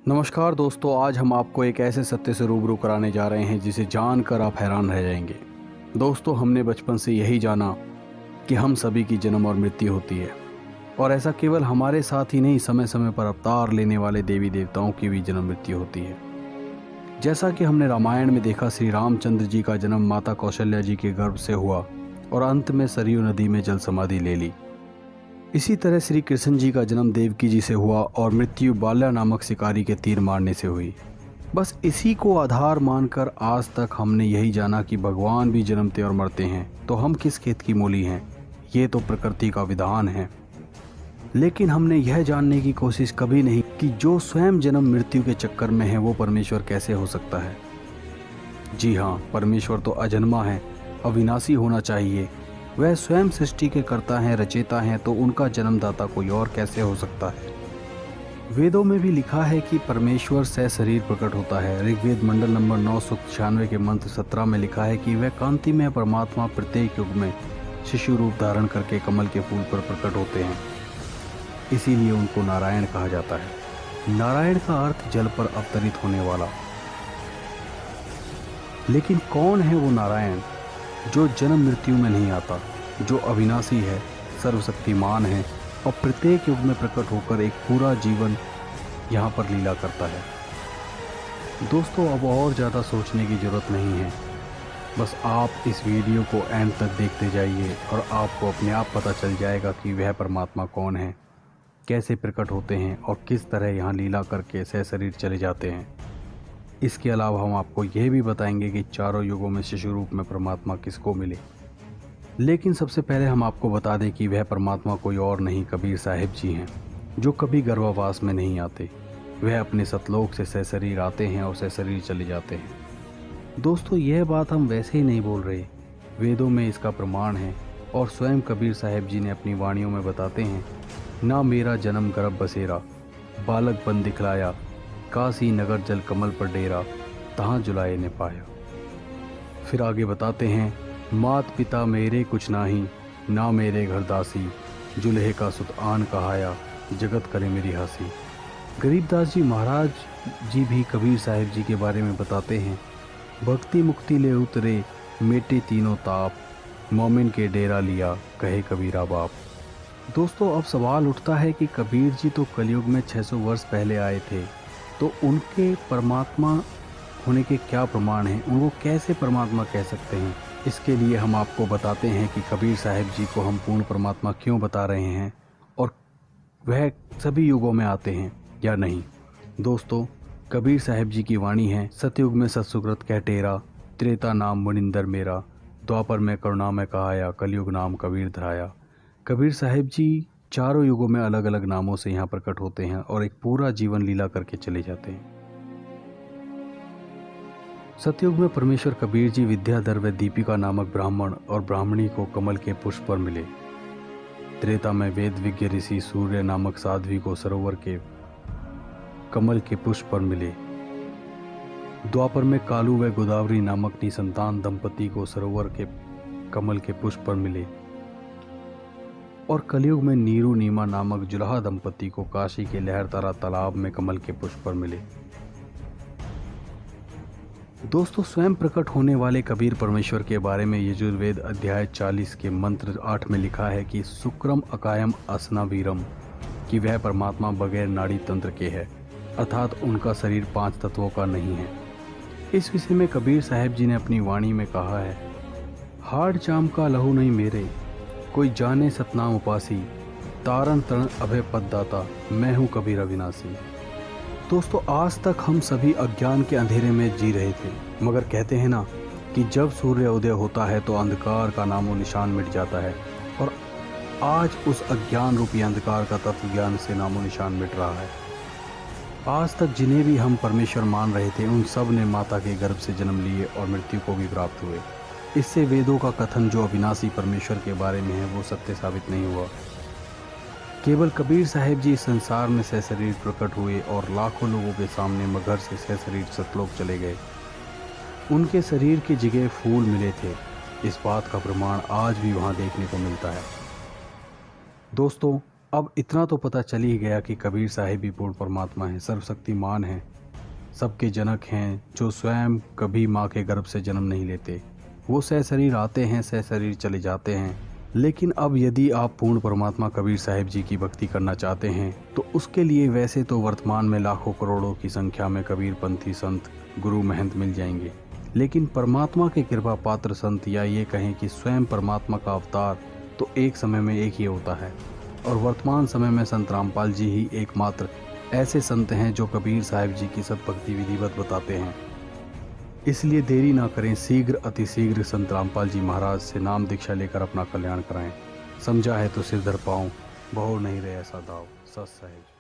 नमस्कार दोस्तों, आज हम आपको एक ऐसे सत्य से रूबरू कराने जा रहे हैं जिसे जानकर आप हैरान रह जाएंगे। दोस्तों, हमने बचपन से यही जाना कि हम सभी की जन्म और मृत्यु होती है, और ऐसा केवल हमारे साथ ही नहीं, समय समय पर अवतार लेने वाले देवी देवताओं की भी जन्म मृत्यु होती है। जैसा कि हमने रामायण में देखा, श्री रामचंद्र जी का जन्म माता कौशल्या जी के गर्भ से हुआ और अंत में सरयू नदी में जल समाधि ले ली। इसी तरह श्री कृष्ण जी का जन्म देवकी जी से हुआ और मृत्यु बाल्या नामक शिकारी के तीर मारने से हुई। बस इसी को आधार मानकर आज तक हमने यही जाना कि भगवान भी जन्मते और मरते हैं, तो हम किस खेत की मूली हैं, ये तो प्रकृति का विधान है। लेकिन हमने यह जानने की कोशिश कभी नहीं कि जो स्वयं जन्म मृत्यु के चक्कर में है वो परमेश्वर कैसे हो सकता है। जी हाँ, परमेश्वर तो अजन्मा है, अविनाशी होना चाहिए। वह स्वयं सृष्टि के कर्ता हैं, रचयिता हैं, तो उनका जन्मदाता कोई और कैसे हो सकता है। वेदों में भी लिखा है कि परमेश्वर सशरीर प्रकट होता है। ऋग्वेद मंडल नंबर 9 सूक्त 96 के मंत्र 17 में लिखा है कि वह कांतिमय परमात्मा प्रत्येक युग में शिशु रूप धारण करके कमल के फूल पर प्रकट होते हैं। इसीलिए उनको नारायण कहा जाता है। नारायण का अर्थ जल पर अवतरित होने वाला। लेकिन कौन है वो नारायण जो जन्म मृत्यु में नहीं आता, जो अविनाशी है, सर्वशक्तिमान है और प्रत्येक युग में प्रकट होकर एक पूरा जीवन यहाँ पर लीला करता है। दोस्तों, अब और ज़्यादा सोचने की ज़रूरत नहीं है। बस आप इस वीडियो को एंड तक देखते जाइए और आपको अपने आप पता चल जाएगा कि वह परमात्मा कौन है, कैसे प्रकट होते हैं और किस तरह यहाँ लीला करके सशरीर चले जाते हैं। इसके अलावा हम आपको यह भी बताएंगे कि चारों युगों में शिशु रूप में परमात्मा किसको मिले। लेकिन सबसे पहले हम आपको बता दें कि वह परमात्मा कोई और नहीं, कबीर साहिब जी हैं, जो कभी गर्भावास में नहीं आते। वह अपने सतलोक से सशरीर आते हैं और सशरीर चले जाते हैं। दोस्तों, यह बात हम वैसे ही नहीं बोल रहे, वेदों में इसका प्रमाण है और स्वयं कबीर साहिब जी ने अपनी वाणियों में बताते हैं, ना मेरा जन्म गर्भ बसेरा, बालक बन दिखलाया, काशी नगर जल कमल पर डेरा, तहाँ जुलाए ने पाया। फिर आगे बताते हैं, मात पिता मेरे कुछ नाही, ना मेरे घर दासी, जुल्हे का सुत आन कहाया, जगत करे मेरी हंसी। गरीबदास जी महाराज जी भी कबीर साहिब जी के बारे में बताते हैं, भक्ति मुक्ति ले उतरे, मेटे तीनों ताप, मोमिन के डेरा लिया, कहे कबीरा बाप। दोस्तों, अब सवाल उठता है कि कबीर जी तो कलयुग में 600 वर्ष पहले आए थे, तो उनके परमात्मा होने के क्या प्रमाण हैं, उनको कैसे परमात्मा कह सकते हैं। इसके लिए हम आपको बताते हैं कि कबीर साहिब जी को हम पूर्ण परमात्मा क्यों बता रहे हैं और वह सभी युगों में आते हैं या नहीं। दोस्तों, कबीर साहिब जी की वाणी है, सतयुग में सत्सुकृत कह टेरा, त्रेता नाम मुनिंदर मेरा, द्वापर में करुणा में कहाया, कलयुग नाम कबीर धराया। कबीर साहिब जी चारों युगों में अलग अलग नामों से यहाँ प्रकट होते हैं और एक पूरा जीवन लीला करके चले जाते हैं। सतयुग में परमेश्वर कबीर जी विद्याधर व दीपिका नामक ब्राह्मण और ब्राह्मणी को कमल के पुष्प पर मिले। त्रेता में वेद विज्ञ ऋषि सूर्य नामक साध्वी को सरोवर के कमल के पुष्प पर मिले। द्वापर में कालू व गोदावरी नामक निसंतान दंपति को सरोवर के कमल के पुष्प पर मिले। और कलयुग में नीरू नीमा नामक जुलाहा दंपति को काशी के लहरतारा तालाब में कमल के पुष्प पर मिले। दोस्तों, स्वयं प्रकट होने वाले कबीर परमेश्वर के बारे में यजुर्वेद अध्याय 40 के मंत्र 8 में लिखा है कि शुक्रम अकायम असना वीरम, कि वह परमात्मा बगैर नाड़ी तंत्र के है, अर्थात उनका शरीर 5 तत्वों का नहीं है। इस विषय में कबीर साहिब जी ने अपनी वाणी में कहा है, हाड़ चाम का लहू नहीं मेरे, कोई जाने सतनाम उपासी, तारण तरण अभय पददाता, मैं हूँ कबीर अविनाशी। दोस्तों, आज तक हम सभी अज्ञान के अंधेरे में जी रहे थे, मगर कहते हैं ना कि जब सूर्य उदय होता है तो अंधकार का नामो निशान मिट जाता है, और आज उस अज्ञान रूपी अंधकार का तत्व ज्ञान से नामो निशान मिट रहा है। आज तक जिन्हें भी हम परमेश्वर मान रहे थे, उन सब ने माता के गर्भ से जन्म लिए और मृत्यु को भी प्राप्त हुए। इससे वेदों का कथन जो अविनाशी परमेश्वर के बारे में है वो सत्य साबित नहीं हुआ। केवल कबीर साहिब जी इस संसार में सशरीर प्रकट हुए और लाखों लोगों के सामने मगर से सशरीर सतलोक चले गए। उनके शरीर की जगह फूल मिले थे। इस बात का प्रमाण आज भी वहाँ देखने को मिलता है। दोस्तों, अब इतना तो पता चल ही गया कि कबीर साहिब ही पूर्ण परमात्मा हैं, सर्वशक्तिमान हैं, सबके जनक हैं, जो स्वयं कभी माँ के गर्भ से जन्म नहीं लेते। वो सशरीर आते हैं, सशरीर चले जाते हैं। लेकिन अब यदि आप पूर्ण परमात्मा कबीर साहिब जी की भक्ति करना चाहते हैं तो उसके लिए वैसे तो वर्तमान में लाखों करोड़ों की संख्या में कबीरपंथी संत, गुरु, महंत मिल जाएंगे, लेकिन परमात्मा के कृपा पात्र संत, या ये कहें कि स्वयं परमात्मा का अवतार, तो एक समय में एक ही होता है। और वर्तमान समय में संत रामपाल जी ही एकमात्र ऐसे संत हैं जो कबीर साहिब जी की सतभक्ति विधिवत बताते हैं। इसलिए देरी ना करें, शीघ्र अतिशीघ्र संत रामपाल जी महाराज से नाम दीक्षा लेकर अपना कल्याण कराएं। समझा है तो सिर धर पाऊं, बहु नहीं रहे ऐसा दाव। सत साहिब।